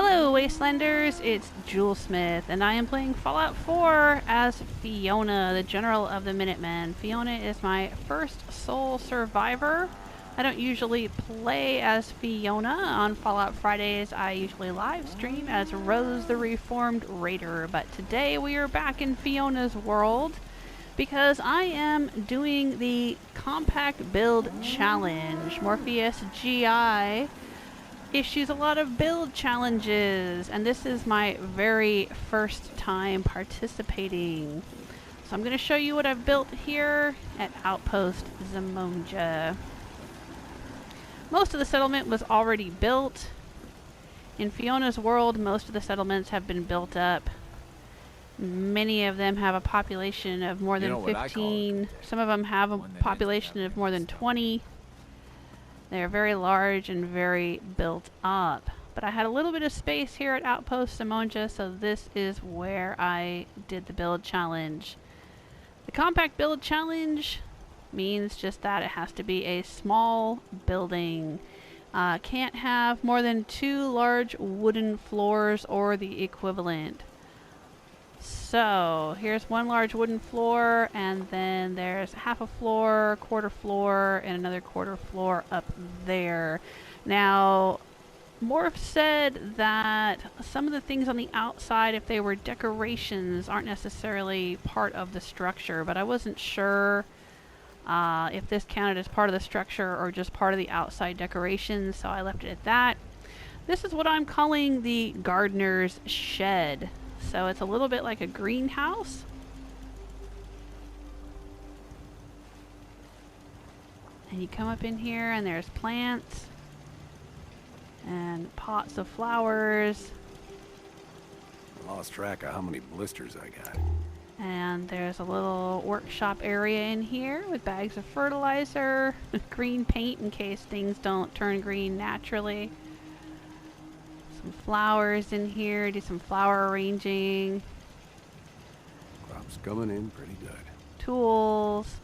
Hello Wastelanders, it's Jewel Smith, and I am playing Fallout 4 as Fiona, the General of the Minutemen. Fiona is my first sole survivor. I don't usually play as Fiona on Fallout Fridays. I usually live stream as Rose the Reformed Raider, but today we are back in Fiona's world because I am doing the Compact Build Challenge. Morpheus GI issues a lot of build challenges, and this is my very first time participating. So I'm going to show you what I've built here at Outpost Zimonja. Most of the settlement was already built. In Fiona's world, most of the settlements have been built up. Many of them have a population of more than 15. Some of them have a population of more than 20. They're very large and very built up. But I had a little bit of space here at Outpost Zimonja, so this is where I did the build challenge. The compact build challenge means just that. It has to be a small building. Can't have more than 2 large wooden floors or the equivalent. So here's one large wooden floor, and then there's half a floor, quarter floor, and another quarter floor up there. Now, Morph said that some of the things on the outside, if they were decorations, aren't necessarily part of the structure, but I wasn't sure if this counted as part of the structure or just part of the outside decorations, so I left it at that. This is what I'm calling the gardener's shed. So it's a little bit like a greenhouse. And you come up in here and there's plants and pots of flowers. I lost track of how many blisters I got. And there's a little workshop area in here with bags of fertilizer, green paint in case things don't turn green naturally. Some flowers in here, do some flower arranging. Crops coming in pretty good. Tools.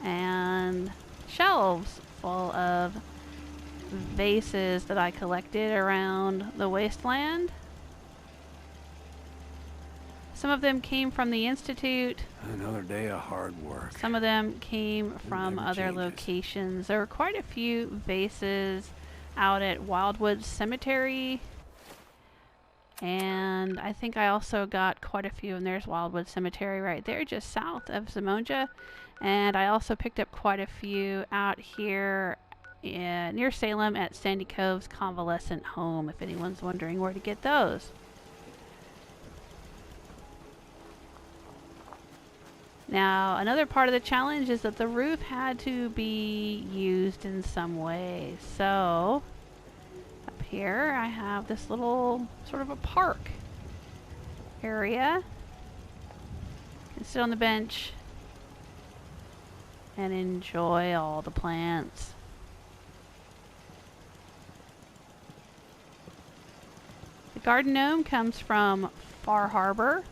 And shelves full of vases that I collected around the wasteland. Some of them came from the Institute. Another day of hard work. Some of them came from other locations. There were quite a few vases out at Wildwood Cemetery, and I think I also got quite a few, and there's Wildwood Cemetery right there just south of Zimonja, and I also picked up quite a few out here near Salem at Sandy Cove's Convalescent Home, if anyone's wondering where to get those. Now, another part of the challenge is that the roof had to be used in some way. So, up here I have this little sort of a park area. You can sit on the bench and enjoy all the plants. The garden gnome comes from Far Harbor.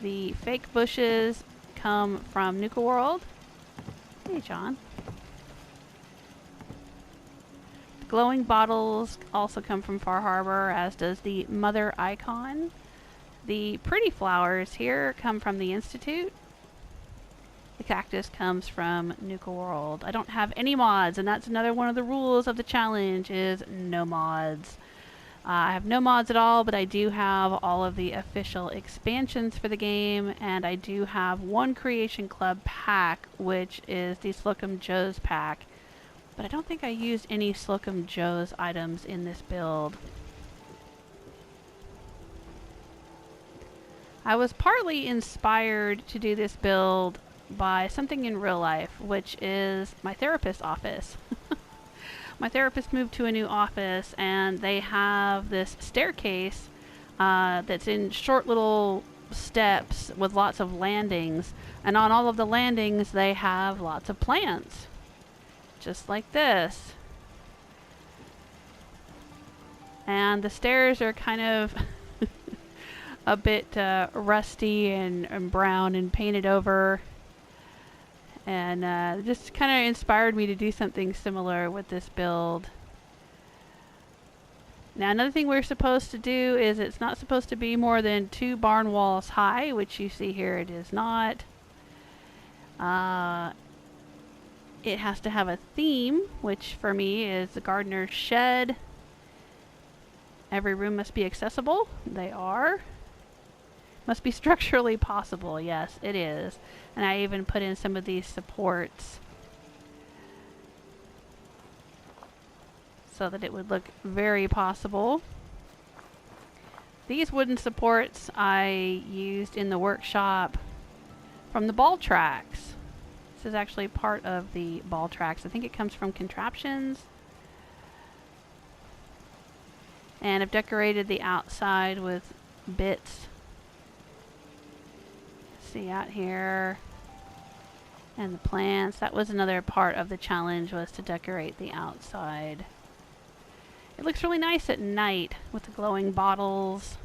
The fake bushes come from Nuka World. Hey, John. The glowing bottles also come from Far Harbor, as does the mother icon. The pretty flowers here come from the Institute. The cactus comes from Nuka World. I don't have any mods, and that's another one of the rules of the challenge, is no mods. I have no mods at all, but I do have all of the official expansions for the game, and I do have one Creation Club pack, which is the Slocum Joe's pack. But I don't think I used any Slocum Joe's items in this build. I was partly inspired to do this build by something in real life, which is my therapist's office. My therapist moved to a new office, and they have this staircase that's in short little steps with lots of landings. And on all of the landings, they have lots of plants, just like this. And the stairs are kind of a bit rusty and brown and painted over. And just kind of inspired me to do something similar with this build. Now another thing we're supposed to do is it's not supposed to be more than 2 barn walls high, which you see here it is not. It has to have a theme, which for me is the gardener's shed. Every room must be accessible. They are. Must be structurally possible. Yes, it is. And I even put in some of these supports so that it would look very possible. These wooden supports I used in the workshop from the ball tracks. This is actually part of the ball tracks. I think it comes from contraptions. And I've decorated the outside with bits. See out here. And the plants. That was another part of the challenge, was to decorate the outside. It looks really nice at night with the glowing bottles.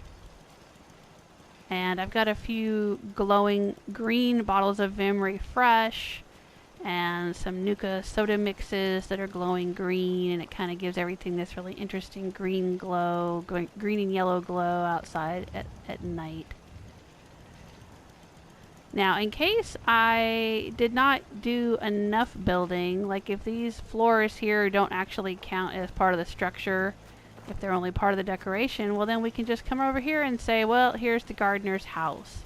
And I've got a few glowing green bottles of Vim Refresh and some Nuka soda mixes that are glowing green, and it kind of gives everything this really interesting green glow, green and yellow glow outside at night. Now, in case I did not do enough building, like if these floors here don't actually count as part of the structure, if they're only part of the decoration, well then we can just come over here and say, well, here's the gardener's house.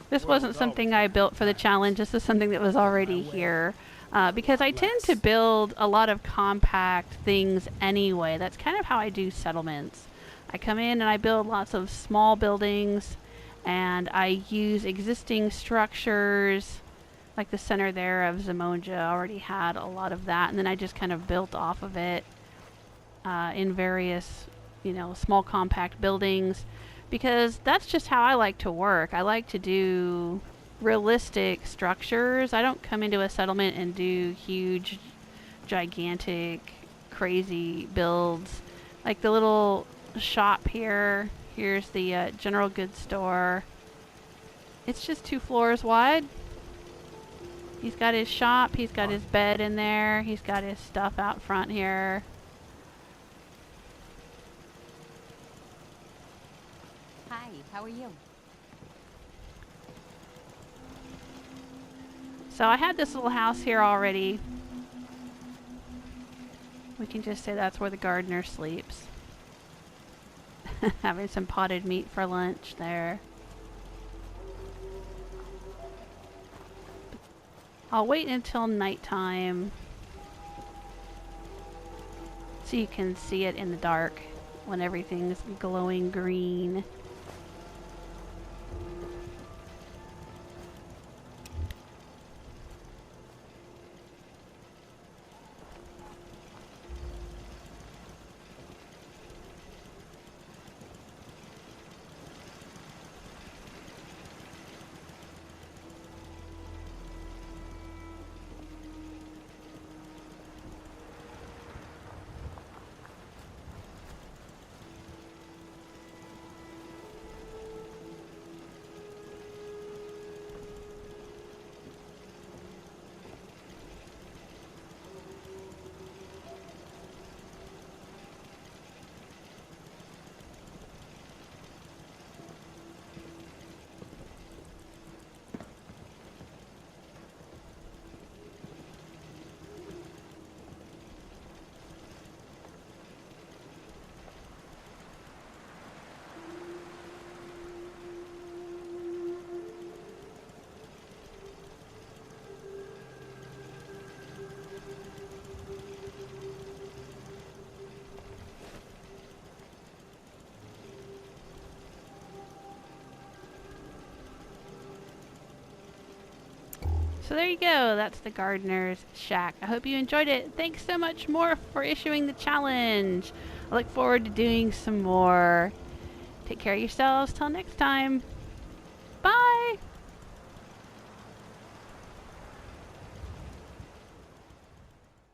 This wasn't something I built for the challenge. This is something that was already here. Because I tend to build a lot of compact things anyway. That's kind of how I do settlements. I come in and I build lots of small buildings, and I use existing structures. Like the center there of Zimonja already had a lot of that, and then I just kind of built off of it in various, small compact buildings. Because that's just how I like to work. I like to do realistic structures. I don't come into a settlement and do huge, gigantic, crazy builds. Like the little shop here. Here's the general goods store. It's just 2 floors wide. He's got his shop. He's got his bed in there. He's got his stuff out front here. Hi, how are you? So I had this little house here already. We can just say that's where the gardener sleeps. Having some potted meat for lunch there. I'll wait until nighttime so you can see it in the dark when everything's glowing green. So there you go. That's the gardener's shack. I hope you enjoyed it. Thanks so much, Morph, for issuing the challenge. I look forward to doing some more. Take care of yourselves. Till next time. Bye!